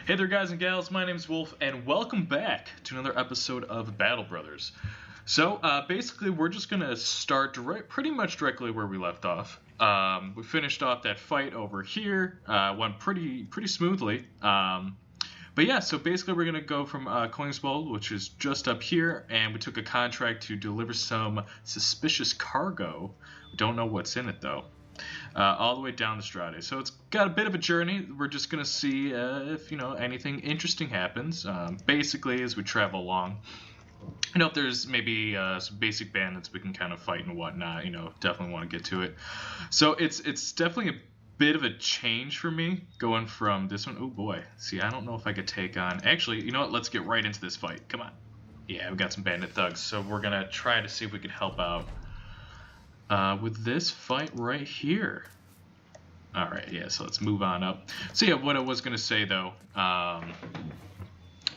Hey there, guys and gals. My name's Wolf, and welcome back to another episode of Battle Brothers. So, basically, we're just gonna start pretty much directly where we left off. We finished off that fight over here. Went pretty smoothly. But yeah, so basically, we're gonna go from Koningswold, which is just up here, and we took a contract to deliver some suspicious cargo. We don't know what's in it though. All the way down the Strade. So it's got a bit of a journey. We're just going to see if, anything interesting happens. Basically, as we travel along, if there's maybe some basic bandits we can kind of fight and whatnot, definitely want to get to it. So it's definitely a bit of a change for me going from this one. Oh, boy. See, I don't know if I could take on... Actually, you know what? Let's get right into this fight. Come on. Yeah, we got some bandit thugs. So we're going to try to see if we can help out with this fight right here. Alright, yeah, so let's move on up. So yeah, what I was going to say though,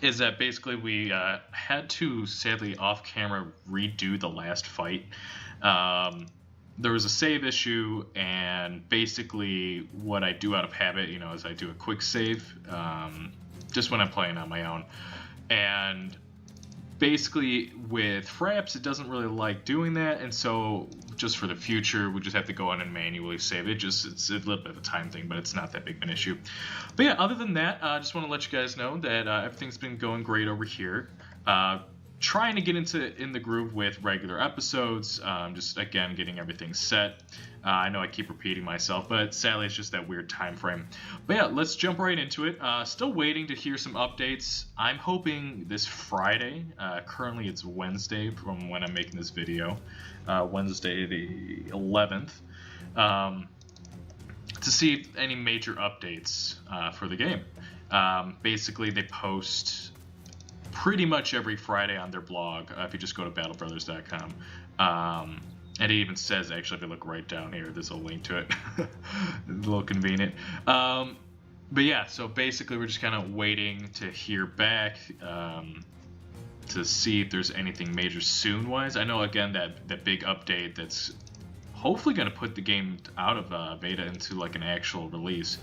is that basically we had to, sadly, off camera redo the last fight. There was a save issue, and basically what I do out of habit, is I do a quick save, just when I'm playing on my own. And basically with Fraps, it doesn't really like doing that, and so just for the future, we just have to go in and manually save it. It's a little bit of a time thing, but it's not that big of an issue. But yeah, other than that, I just want to let you guys know that everything's been going great over here. Trying to get in the groove with regular episodes, just again getting everything set. I know I keep repeating myself, but sadly it's just that weird time frame. But yeah, let's jump right into it. Still waiting to hear some updates. I'm hoping this Friday. Currently it's Wednesday from when I'm making this video, Wednesday the 11th, to see any major updates for the game. Basically, they post pretty much every Friday on their blog, if you just go to battlebrothers.com. And it even says, actually, if you look right down here, there's a link to it. A little convenient. But yeah, so basically we're just kind of waiting to hear back to see if there's anything major soon-wise. I know, again, that big update that's hopefully going to put the game out of beta into like an actual release.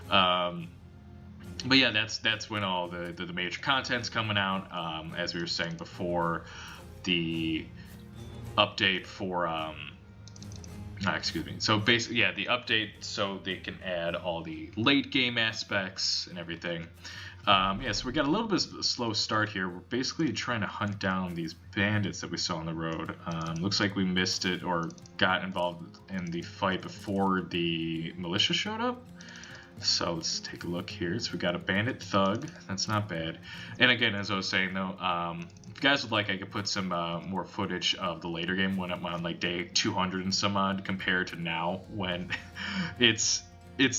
But yeah, that's when all the major content's coming out. As we were saying before, the update for excuse me. So basically, yeah, the update so they can add all the late game aspects and everything. Yeah, so we got a little bit of a slow start here. We're basically trying to hunt down these bandits that we saw on the road. Looks like we missed it or got involved in the fight before the militia showed up. So let's take a look here. So we got a bandit thug. That's not bad. And again, as I was saying though, if you guys would like, I could put some more footage of the later game when I'm on like day 200 and some odd compared to now, when it's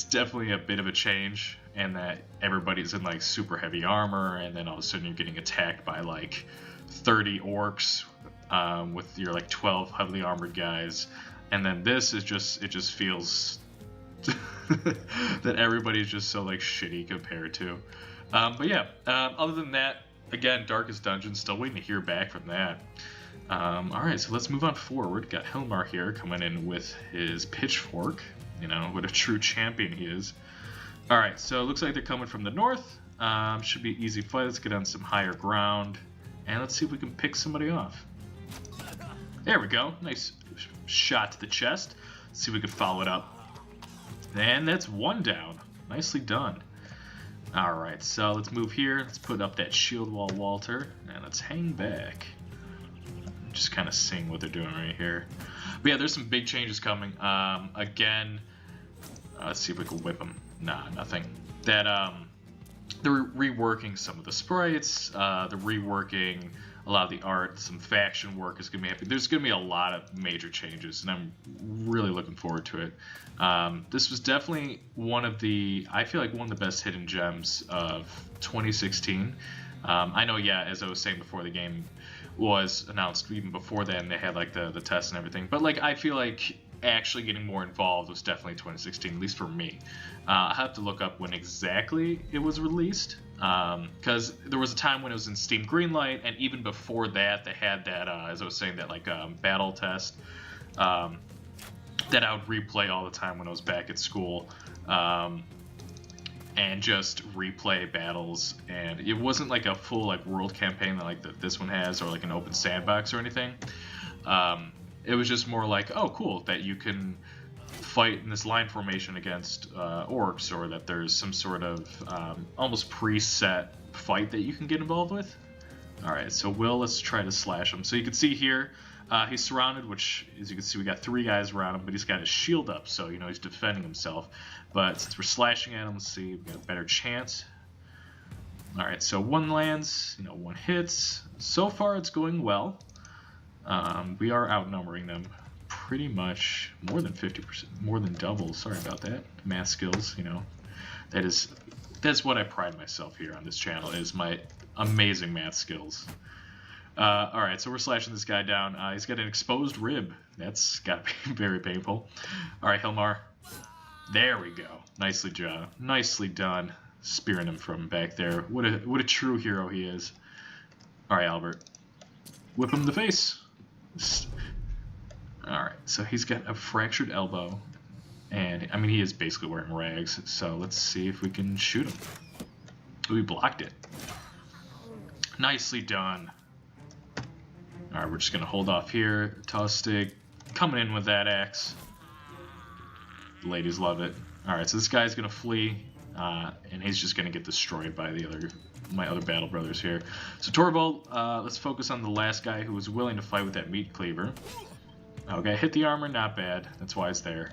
definitely a bit of a change, and that everybody's in like super heavy armor, and then all of a sudden you're getting attacked by like 30 orcs with your like 12 heavily armored guys. And then this is it just feels that everybody's just so like shitty compared to. But yeah, other than that, again, Darkest Dungeon, still waiting to hear back from that. Alright, so let's move on forward. Got Hilmar here coming in with his pitchfork. What a true champion he is. Alright, so it looks like they're coming from the north. Should be an easy fight. Let's get on some higher ground, and let's see if we can pick somebody off. There we go. Nice shot to the chest. Let's see if we can follow it up. And that's one down. Nicely done. Alright, so let's move here. Let's put up that shield wall, Walter, and let's hang back. Just kind of seeing what they're doing right here. But yeah, there's some big changes coming. Again, let's see if we can whip them. Nah, nothing. They're reworking some of the sprites. They're reworking a lot of the art. Some faction work is going to be happening. There's going to be a lot of major changes, and I'm really looking forward to it. This was definitely I feel like one of the best hidden gems of 2016. I know, yeah, as I was saying before, the game was announced even before then. They had like the tests and everything, but like I feel like actually getting more involved was definitely 2016, at least for me. I have to look up when exactly it was released, because there was a time when it was in Steam Greenlight, and even before that they had that, as I was saying, that like battle test that I would replay all the time when I was back at school. and just replay battles. And it wasn't like a full like world campaign like this one has, or like an open sandbox or anything. It was just more like, oh cool, that you can fight in this line formation against orcs, or that there's some sort of almost preset fight that you can get involved with. Alright, so let's try to slash him. So you can see here, he's surrounded, which, as you can see, we got 3 guys around him, but he's got his shield up, so, you know, he's defending himself. But since we're slashing at him, let's see, we got a better chance. Alright, so 1 lands, you know, 1 hits. So far, it's going well. We are outnumbering them pretty much more than 50%, more than double. Sorry about that. Math skills, you know, that's what I pride myself here on this channel, is my amazing math skills. Alright, so we're slashing this guy down. He's got an exposed rib. That's gotta be very painful. Alright, Hilmar. There we go. Nicely done. Spearing him from back there. What a true hero he is. Alright, Albert. Whip him in the face. Alright, so he's got a fractured elbow. And, I mean, he is basically wearing rags. So let's see if we can shoot him. We blocked it. Nicely done. Alright, we're just going to hold off here. Tostig coming in with that axe. The ladies love it. Alright, so this guy's going to flee. And he's just going to get destroyed by my other battle brothers here. So Torvald, let's focus on the last guy who was willing to fight with that meat cleaver. Okay, hit the armor, not bad. That's why it's there.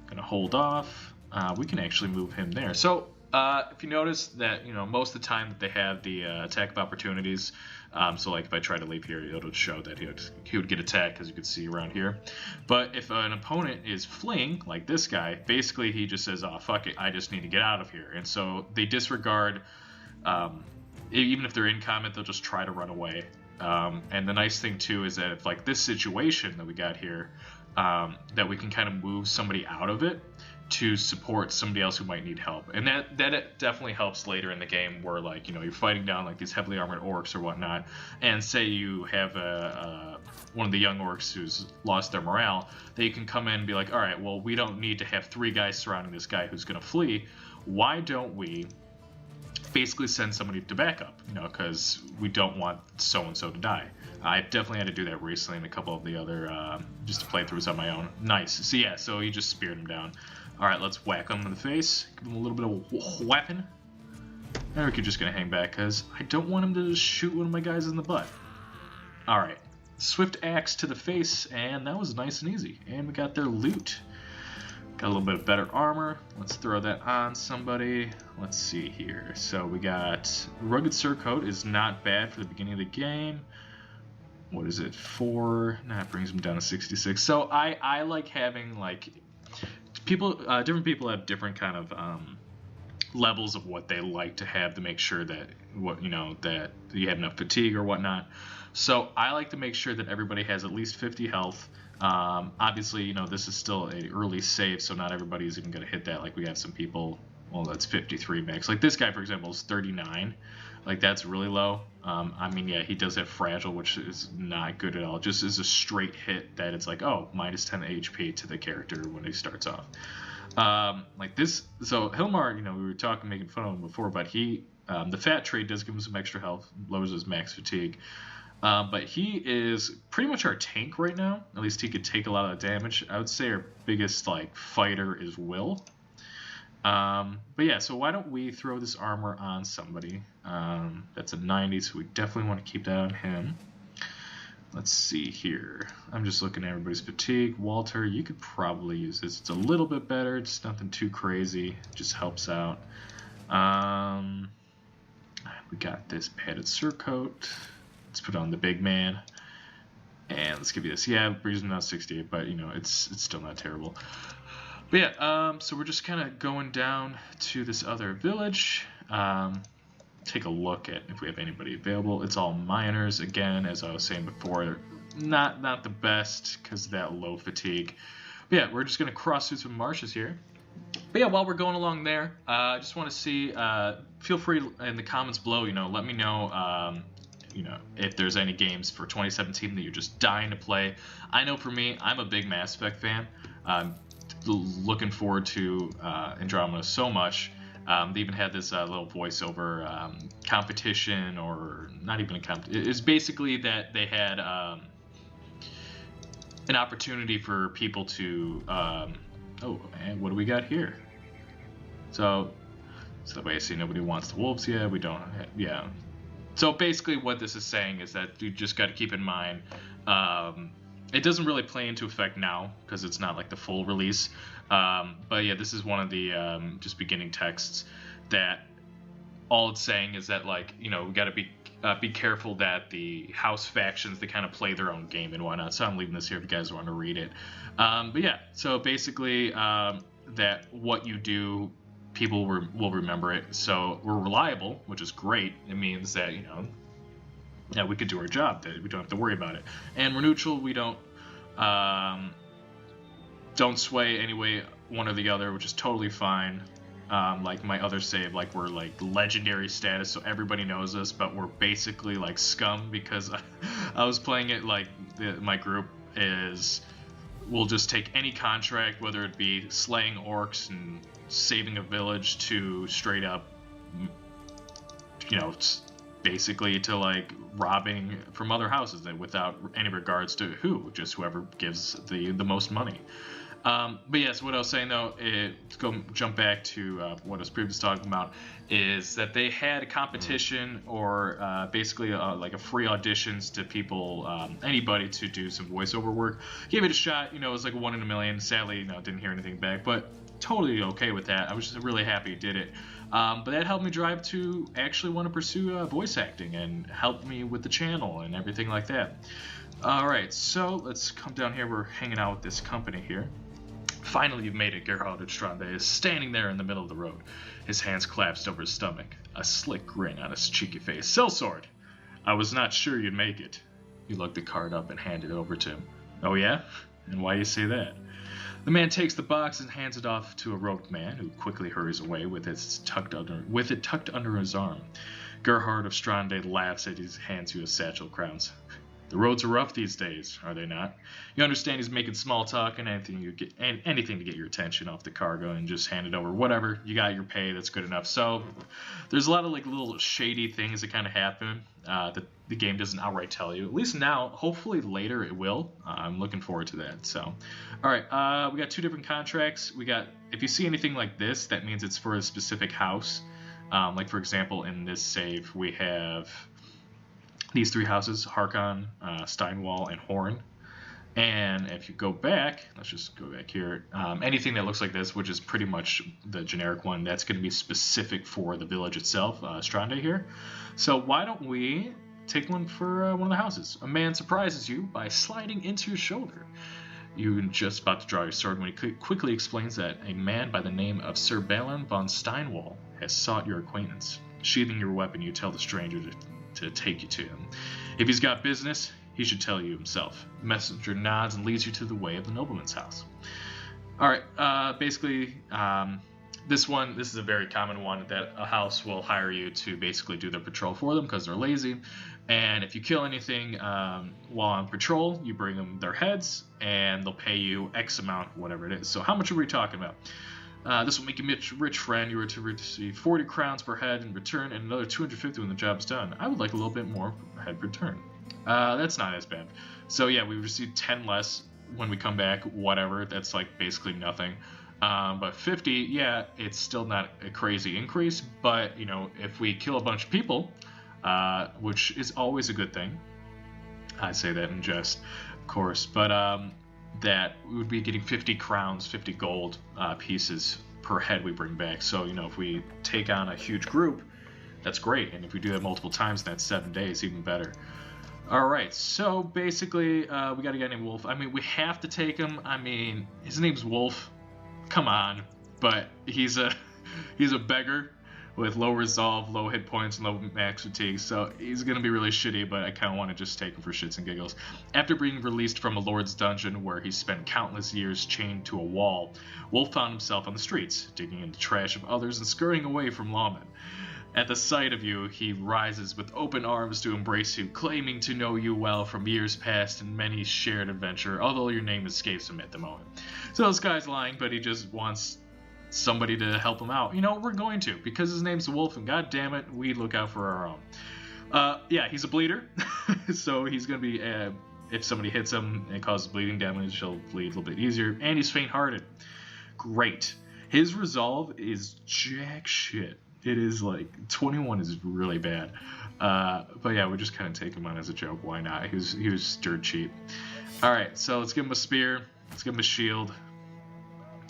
Gonna hold off. We can actually move him there. So if you notice that, you know, most of the time that they have the attack of opportunities, so like if I try to leave here, it'll show that he would get attacked, as you can see around here. But if an opponent is fleeing, like this guy, basically he just says, oh fuck it, I just need to get out of here. And so they disregard, even if they're in combat, they'll just try to run away. And the nice thing too is that if like this situation that we got here, that we can kind of move somebody out of it to support somebody else who might need help. And that definitely helps later in the game, where like, you know, you're fighting down like these heavily armored orcs or whatnot, and say you have one of the young orcs who's lost their morale, that you can come in and be like, all right, well, we don't need to have 3 guys surrounding this guy who's going to flee. Why don't we basically send somebody to backup, you know, because we don't want so-and-so to die. I definitely had to do that recently in a couple of the other just playthroughs on my own. Nice. So yeah, so he just speared him down. Alright, let's whack him in the face. Give him a little bit of weapon. And we're just going to hang back, because I don't want him to just shoot one of my guys in the butt. Alright. Swift axe to the face, and that was nice and easy. And we got their loot. Got a little bit of better armor. Let's throw that on somebody. Let's see here. So we got Rugged Surcoat is not bad for the beginning of the game. What is it? 4. Nah, it brings them down to 66. So I like having like people. Different people have different kind of levels of what they like to have to make sure that that you have enough fatigue or whatnot. So I like to make sure that everybody has at least 50 health. Obviously, you know, this is still an early save, so not everybody's even going to hit that. Like, we have some people, well, that's 53 max. Like, this guy, for example, is 39. Like, that's really low. I mean, yeah, he does have fragile, which is not good at all. Just as a straight hit that it's like, oh, minus 10 HP to the character when he starts off. Like this, so Hilmar, you know, we were making fun of him before, but he, the fat trait does give him some extra health, lowers his max fatigue. But he is pretty much our tank right now. At least he could take a lot of damage. I would say our biggest like fighter is Will. But yeah, so why don't we throw this armor on somebody? That's a 90, so we definitely want to keep that on him. Let's see here. I'm just looking at everybody's fatigue. Walter, you could probably use this. It's a little bit better. It's nothing too crazy. It just helps out. We got this padded surcoat. Let's put on the big man, and let's give you this. Yeah, it brings him down 68, but you know, it's still not terrible. But yeah, so we're just kind of going down to this other village. Take a look at if we have anybody available. It's all miners again, as I was saying before. Not the best because of that low fatigue. But yeah, we're just gonna cross through some marshes here. But yeah, while we're going along there, I just want to see. Feel free in the comments below. You know, let me know. You know, if there's any games for 2017 that you're just dying to play. I know for me, I'm a big Mass Effect fan. Looking forward to Andromeda so much. They even had this little voiceover competition, or not even a competition. It's basically that they had an opportunity for people to. Oh, and what do we got here? So basically nobody wants the wolves. Yeah, we don't. Yeah. So basically, what this is saying is that you just got to keep in mind. It doesn't really play into effect now because it's not like the full release. But yeah, this is one of the just beginning texts that all it's saying is that, like, we got to be careful that the house factions, they kind of play their own game and whatnot. So I'm leaving this here if you guys want to read it. But yeah, so basically that what you do, people will remember it. So we're reliable, which is great. It means that we could do our job. That we don't have to worry about it. And we're neutral. We don't sway any way one or the other, which is totally fine. Like my other save, like we're like legendary status, so everybody knows us, but we're basically like scum because I was playing it like my group is. We'll just take any contract, whether it be slaying orcs and saving a village to straight up, basically to like robbing from other houses without any regards to just whoever gives the most money. But yes, what I was saying though, jump back to what I was previously talking about, is that they had a competition or basically like a free auditions to people, anybody to do some voiceover work. Gave it a shot. It was like 1 in a million. Sadly, didn't hear anything back, but totally okay with that. I was just really happy it did it. But that helped me drive to actually want to pursue voice acting and help me with the channel and everything like that. All right, so let's come down here. We're hanging out with this company here. Finally, you've made it. Gerhard of Strande is standing there in the middle of the road, his hands clasped over his stomach, a slick grin on his cheeky face. Sellsword, I was not sure you'd make it. He looked the card up and handed it over to him. Oh yeah? And why you say that? The man takes the box and hands it off to a robed man, who quickly hurries away with it tucked under his arm. Gerhard of Strande laughs as he hands you a satchel of crowns. The roads are rough these days, are they not? You understand he's making small talk and anything to get your attention off the cargo and just hand it over. Whatever, you got your pay, that's good enough. So there's a lot of like little shady things that kind of happen that the game doesn't outright tell you. At least now, hopefully later it will. I'm looking forward to that. So, all right, we got 2 different contracts. We got, if you see anything like this, that means it's for a specific house. Like for example, in this save, we have these 3 houses: Harkon, Steinwall, and Horn. And if you go back, let's just go back here, anything that looks like this, which is pretty much the generic one, that's going to be specific for the village itself, Strande here. So why don't we take one for one of the houses? A man surprises you by sliding into your shoulder. You're just about to draw your sword when he quickly explains that a man by the name of Sir Balin von Steinwall has sought your acquaintance. Sheathing your weapon, you tell the stranger to take you to him. If he's got business, he should tell you himself. The messenger nods and leads you to the way of the nobleman's house. Alright, basically, this is a very common one, that a house will hire you to basically do their patrol for them because they're lazy. And if you kill anything while on patrol, you bring them their heads, and they'll pay you X amount, whatever it is. So how much are we talking about? This will make you rich, friend. You are to receive 40 crowns per head in return, and another 250 when the job's done. I would like a little bit more per head return. That's not as bad. So yeah, we received 10 less when we come back. Whatever. That's like basically nothing. But 50, yeah, it's still not a crazy increase. But if we kill a bunch of people, which is always a good thing. I say that in jest, of course. But that we would be getting 50 crowns, 50 gold pieces per head we bring back. So, if we take on a huge group, that's great. And if we do that multiple times, that's 7 days, even better. All right, so basically, we got a guy named Wolf. I mean, we have to take him. I mean, his name's Wolf. Come on. But he's a beggar with low resolve, low hit points, and low max fatigue, so he's going to be really shitty, but I kind of want to just take him for shits and giggles. After being released from a lord's dungeon where he spent countless years chained to a wall, Wolf found himself on the streets, digging into trash of others and scurrying away from lawmen. At the sight of you, he rises with open arms to embrace you, claiming to know you well from years past and many shared adventure, although your name escapes him at the moment. So this guy's lying, but he just wants somebody to help him out, you know, we're going to, because his name's Wolf, and god damn it, we look out for our own. Yeah, he's a bleeder, so he's gonna be, if somebody hits him and causes bleeding damage, he'll bleed a little bit easier, and he's faint-hearted. Great. His resolve is jack shit. It is like 21 is really bad. But yeah, we just kind of take him on as a joke. Why not? He was dirt cheap. All right, so let's give him a spear. Let's give him a shield,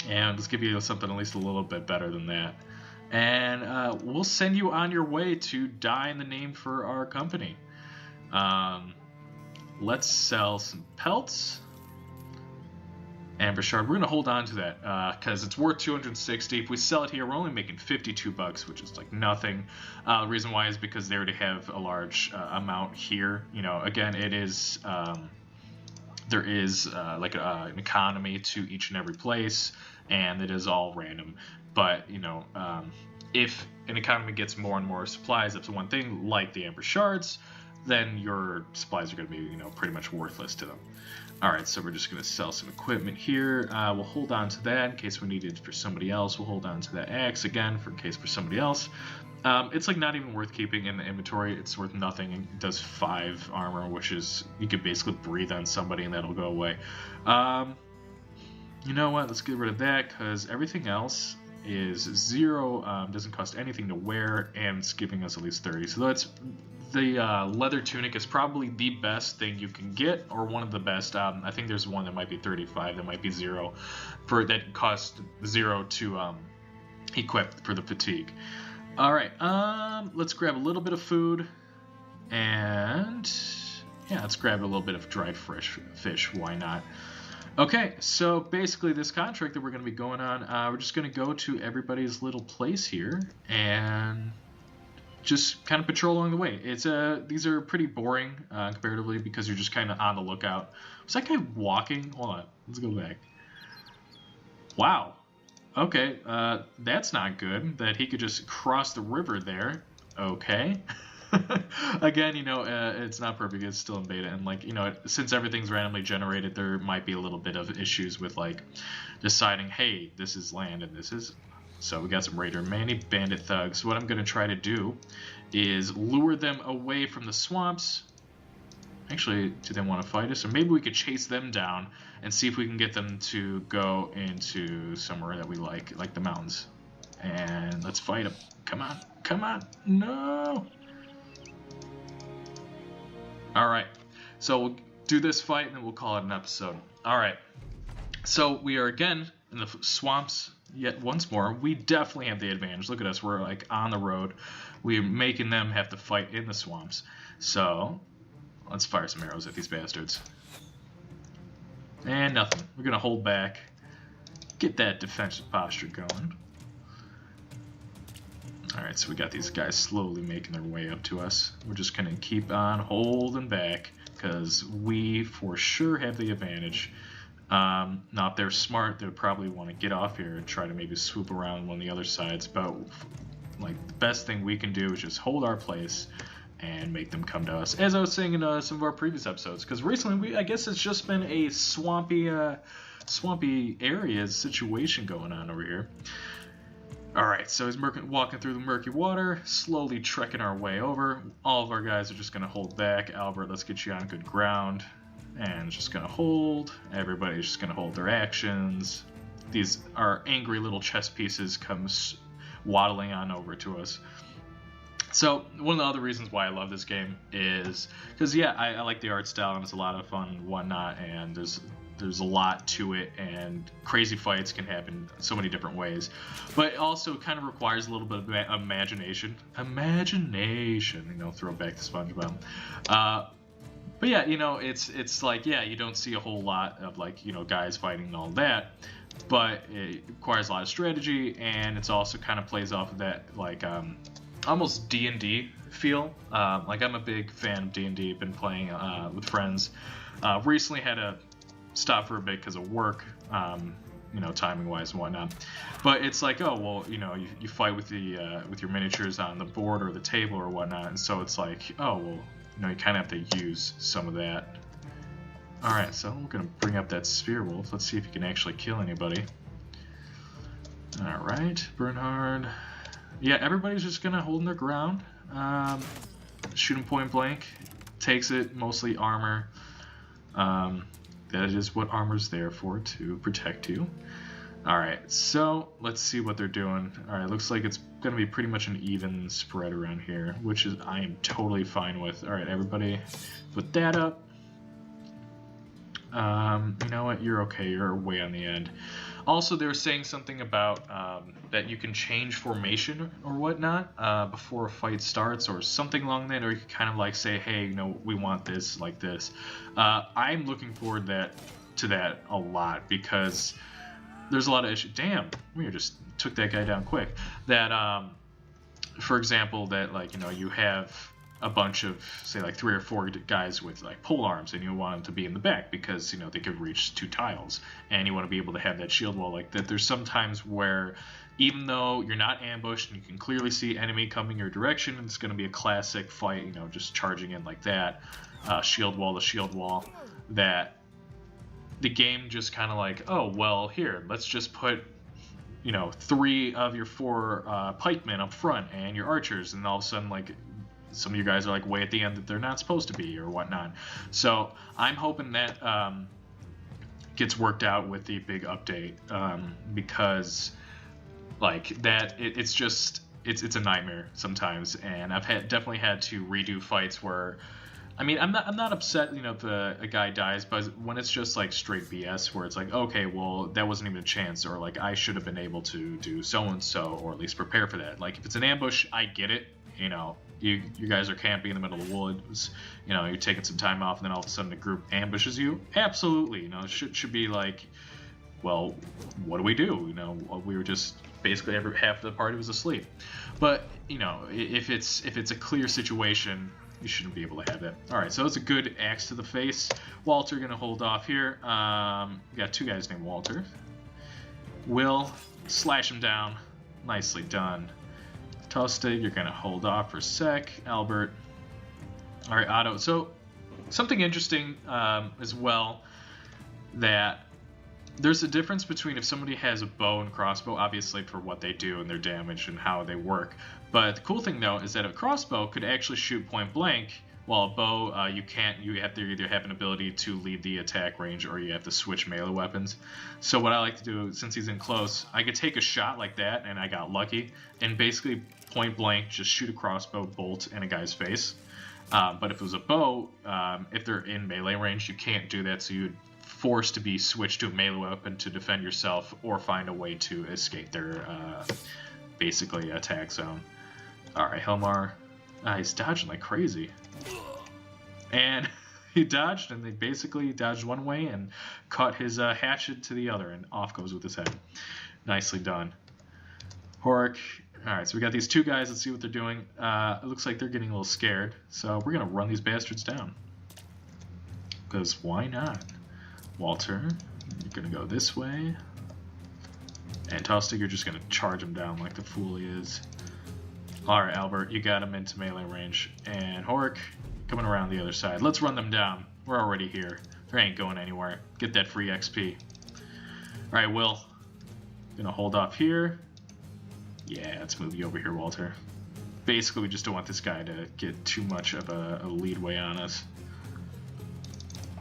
and let's give you something at least a little bit better than that. And we'll send you on your way to die in the name for our company. Let's sell some pelts. Amber Shard, we're going to hold on to that because it's worth 260. If we sell it here, we're only making 52 bucks, which is like nothing. The reason why is because they already have a large amount here. You know, again, it is there is like an economy to each and every place, and it is all random. But, you know, if an economy gets more and more supplies, that's one thing, like the Amber Shards, then your supplies are going to be, you know, pretty much worthless to them. Alright, so we're just going to sell some equipment here. We'll hold on to that in case we need it for somebody else. We'll hold on to that axe again for in case for somebody else. It's like not even worth keeping in the inventory. It's worth nothing. It does 5 armor, which is, you could basically breathe on somebody and that'll go away. You know what, let's get rid of that because everything else is 0, doesn't cost anything to wear, and it's giving us at least 30. So that's the leather tunic is probably the best thing you can get, or one of the best. I think there's one that might be 35, that might be 0, for that cost 0 to equip for the fatigue. All right, let's grab a little bit of food, and yeah, let's grab a little bit of dried fresh fish. Why not? Okay, so basically this contract that we're going to be going on, we're just going to go to everybody's little place here and just kind of patrol along the way. It's these are pretty boring comparatively because you're just kind of on the lookout. Was that guy walking? Hold on, let's go back. Wow. Okay, that's not good that he could just cross the river there. Okay. Again, you know, it's not perfect, it's still in beta, and like, you know, since everything's randomly generated, there might be a little bit of issues with like deciding, hey, this is land and this is. So we got some Raider Manny bandit thugs. What I'm going to try to do is lure them away from the swamps. Actually, do they want to fight us? Or maybe we could chase them down and see if we can get them to go into somewhere that we like the mountains. And let's fight them. Come on, come on, no! Alright, so we'll do this fight and then we'll call it an episode. Alright, so we are again in the swamps yet once more. We definitely have the advantage. Look at us, we're like on the road. We're making them have to fight in the swamps. So, let's fire some arrows at these bastards. And nothing. We're going to hold back. Get that defensive posture going. Alright, so we got these guys slowly making their way up to us. We're just going to keep on holding back because we for sure have the advantage. Now, if they're smart, they'll probably want to get off here and try to maybe swoop around one of the other sides. But like the best thing we can do is just hold our place and make them come to us. As I was saying in some of our previous episodes, because recently I guess it's just been a swampy area situation going on over here. Alright, so he's walking through the murky water, slowly trekking our way over. All of our guys are just going to hold back. Albert, let's get you on good ground. And just going to hold. Everybody's just going to hold their actions. These are angry little chess pieces come waddling on over to us. So, one of the other reasons why I love this game is because, yeah, I like the art style and it's a lot of fun and whatnot, and there's a lot to it, and crazy fights can happen so many different ways. But it also kind of requires a little bit of imagination. Imagination, you know, throw back to SpongeBob. But yeah, you know, it's like, yeah, you don't see a whole lot of like, you know, guys fighting and all that, but it requires a lot of strategy, and it's also kind of plays off of that like almost D&D feel. Like I'm a big fan of D&D. Been playing with friends. Recently had to stop for a bit because of work, you know, timing wise and whatnot. But it's like, oh well, you know, you fight with the with your miniatures on the board or the table or whatnot, and so it's like, oh well, you know, you kind of have to use some of that. All right, so we're gonna bring up that spear wolf. Let's see if you can actually kill anybody. All right, Bernhard. Yeah, everybody's just gonna hold their ground. Shoot him point blank. Takes it, mostly armor. That is what armor's there for, to protect you. Alright, so let's see what they're doing. Alright, looks like it's going to be pretty much an even spread around here, which is I am totally fine with. Alright, everybody put that up. You know what? You're okay. You're way on the end. Also, they were saying something about that you can change formation or whatnot before a fight starts or something along that, or you can kind of like say, hey, you know, we want this like this. I'm looking forward to that a lot because there's a lot of issues. Damn, we just took that guy down quick. That, for example, that like, you know, you have a bunch of, say, like 3 or 4 guys with like pole arms, and you want them to be in the back because, you know, they could reach 2 tiles, and you want to be able to have that shield wall like that. There's some times where even though you're not ambushed and you can clearly see enemy coming your direction, it's going to be a classic fight, you know, just charging in like that, shield wall to shield wall, that the game just kind of like, oh, well, here, let's just put, you know, 3 of your 4 pikemen up front and your archers, and all of a sudden, like, some of you guys are like way at the end that they're not supposed to be or whatnot. So I'm hoping that gets worked out with the big update, because like that it's just it's a nightmare sometimes, and I've definitely had to redo fights where, I mean, I'm not upset, you know, if a guy dies, but when it's just like straight BS where it's like, okay, well, that wasn't even a chance, or like I should have been able to do so and so, or at least prepare for that. Like if it's an ambush, I get it, you know. You guys are camping in the middle of the woods, you know, you're taking some time off, and then all of a sudden the group ambushes you. Absolutely, you know, it should be like, well, what do? You know, we were just basically half of the party was asleep. But you know, if it's a clear situation, you shouldn't be able to have that. All right, so it's a good axe to the face. Walter gonna hold off here. We got 2 guys named Walter. Will, slash him down. Nicely done. Tostig, you're gonna hold off for a sec. Albert. All right, Otto. So something interesting as well, that there's a difference between if somebody has a bow and crossbow, obviously for what they do and their damage and how they work. But the cool thing though is that a crossbow could actually shoot point blank, while a bow you can't. You have to either have an ability to lead the attack range, or you have to switch melee weapons. So what I like to do, since he's in close, I could take a shot like that, and I got lucky, and basically point blank just shoot a crossbow bolt in a guy's face. But if it was a bow, if they're in melee range, you can't do that, so you'd forced to be switched to a melee weapon to defend yourself, or find a way to escape their basically attack zone. Alright, Helmar, he's dodging like crazy, and he dodged, and they basically dodged one way and caught his hatchet to the other, and off goes with his head. Nicely done. Horik. Alright, so we got these 2 guys. Let's see what they're doing. It looks like they're getting a little scared, so we're gonna run these bastards down, because why not? Walter, you're gonna go this way, and Tostig, you're just gonna charge him down like the fool he is. Alright, Albert, you got him into melee range, and Horik, coming around the other side. Let's run them down. We're already here. They ain't going anywhere. Get that free XP. Alright, Will, gonna hold off here. Yeah, let's move you over here, Walter. Basically, we just don't want this guy to get too much of a leadway on us.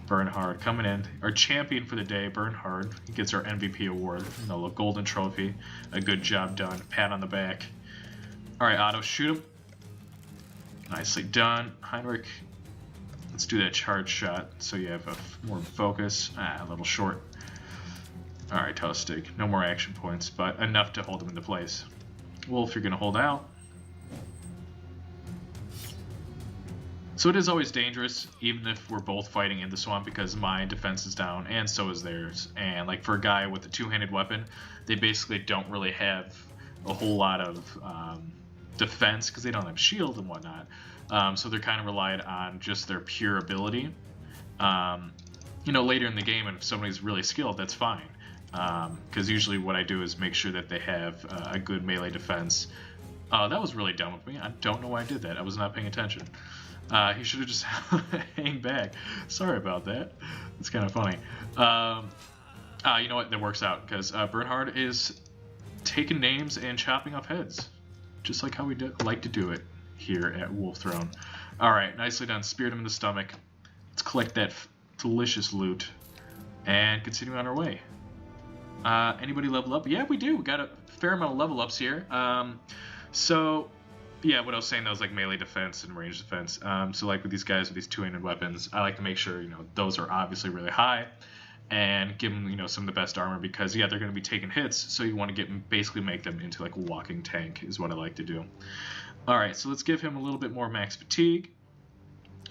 Bernhard coming in, our champion for the day. Bernhard, he gets our MVP award, the golden trophy. A good job done. Pat on the back. All right, Otto, shoot him. Nicely done. Heinrich, let's do that charge shot so you have more focus. A little short. All right, Tostig, no more action points, but enough to hold him into place. Wolf, you're going to hold out. So it is always dangerous, even if we're both fighting in the swamp, because my defense is down and so is theirs. And like for a guy with a 2-handed weapon, they basically don't really have a whole lot of defense because they don't have shield and whatnot. So they're kind of relied on just their pure ability. You know, later in the game, and if somebody's really skilled, that's fine. Because usually what I do is make sure that they have a good melee defense. That was really dumb of me. I don't know why I did that. I was not paying attention. He should have just hang back. Sorry about that. It's kind of funny. You know what? That works out because Bernhard is taking names and chopping off heads, just like how we like to do it here at Wolf Throne. All right, nicely done. Speared him in the stomach. Let's collect that delicious loot and continue on our way. Anybody level up? Yeah, we do. We got a fair amount of level ups here. So yeah, what I was saying, that was like melee defense and range defense. So like with these guys with these two-handed weapons, I like to make sure, you know, those are obviously really high and give them, you know, some of the best armor because, yeah, they're going to be taking hits. So you want to basically make them into like a walking tank is what I like to do. All right, so let's give him a little bit more max fatigue,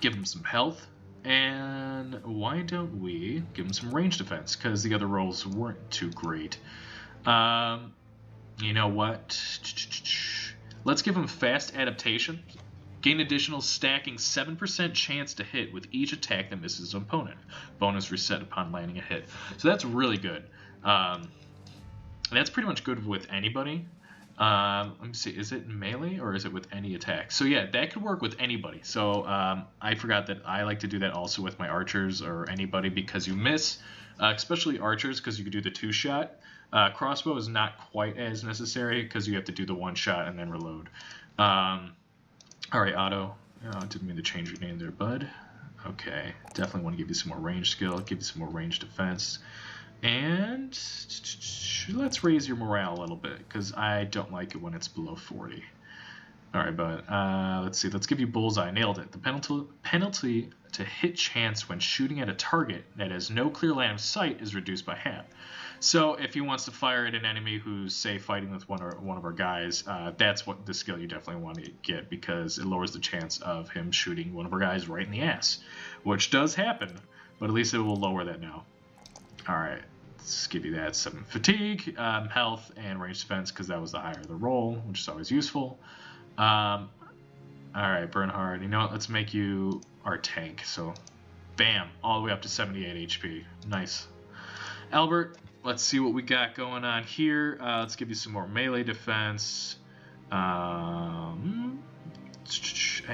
give him some health, and why don't we give him some range defense because the other rolls weren't too great. You know what? Let's give him fast adaptation. Gain additional stacking 7% chance to hit with each attack that misses an opponent. Bonus reset upon landing a hit. So that's really good. That's pretty much good with anybody. Let me see, is it melee or is it with any attack? So yeah, that could work with anybody. So I forgot that I like to do that also with my archers or anybody because you miss, especially archers because you could do the 2-shot. Crossbow is not quite as necessary because you have to do the 1-shot and then reload. All right, Otto. Didn't mean to change your name there, bud. Okay, definitely want to give you some more range skill, give you some more range defense. And let's raise your morale a little bit because I don't like it when it's below 40. All right, bud. Let's see. Let's give you bullseye. Nailed it. The penalty to hit chance when shooting at a target that has no clear line of sight is reduced by half. So if he wants to fire at an enemy who's, say, fighting with one of our guys, that's what the skill you definitely want to get because it lowers the chance of him shooting one of our guys right in the ass, which does happen, but at least it will lower that now. All right, let's give you that 7 fatigue, health, and range defense because that was the higher the roll, which is always useful. All right, Bernhard, you know what? Let's make you our tank. So, bam, all the way up to 78 HP. Nice. Albert, let's see what we got going on here. Let's give you some more melee defense.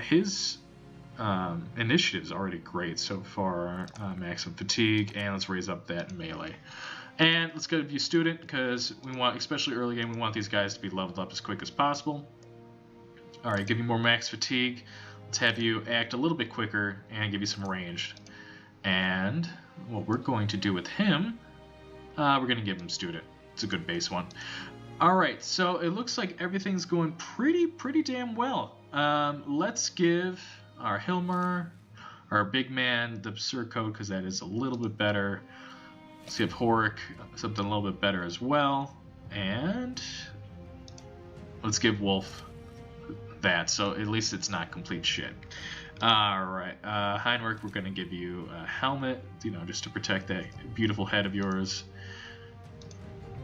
His initiative is already great so far. Maximum fatigue, and let's raise up that melee. And let's give you student because we want, especially early game, we want these guys to be leveled up as quick as possible. All right, give you more max fatigue. Let's have you act a little bit quicker and give you some ranged. And what we're going to do with him, we're going to give him student. It's a good base one. All right, so it looks like everything's going pretty damn well. Let's give our Hilmer, our big man, the absurd code because that is a little bit better. Let's give Horik something a little bit better as well. And let's give Wolf that, so at least it's not complete shit. Alright, Heinrich, we're going to give you a helmet, you know, just to protect that beautiful head of yours.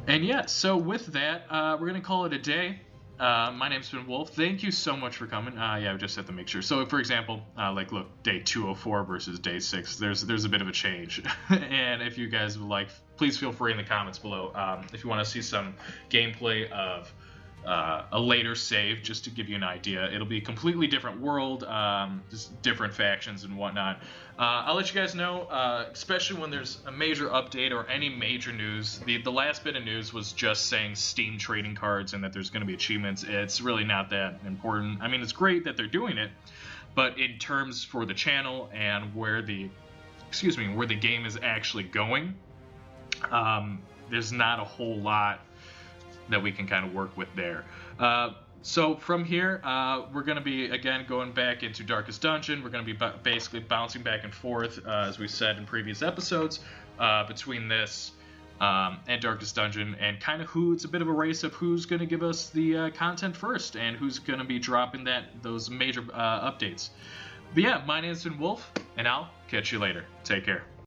And yeah, so with that, we're going to call it a day. My name's been Wolf. Thank you so much for coming. Yeah, we just have to make sure. So, for example, like, look, day 204 versus day 6, there's a bit of a change. And if you guys would like, please feel free in the comments below. If you want to see some gameplay of a later save, just to give you an idea. It'll be a completely different world, just different factions and whatnot. I'll let you guys know, especially when there's a major update or any major news. The last bit of news was just saying Steam trading cards and that there's going to be achievements. It's really not that important. I mean, it's great that they're doing it, but in terms for the channel and where the game is actually going, there's not a whole lot that we can kind of work with there. So from here, we're going to be, again, going back into Darkest Dungeon. We're going to be basically bouncing back and forth, as we said in previous episodes, between this and Darkest Dungeon, and kind of it's a bit of a race of who's going to give us the content first, and who's going to be dropping those major updates. But yeah, my name's been Wolf, and I'll catch you later. Take care.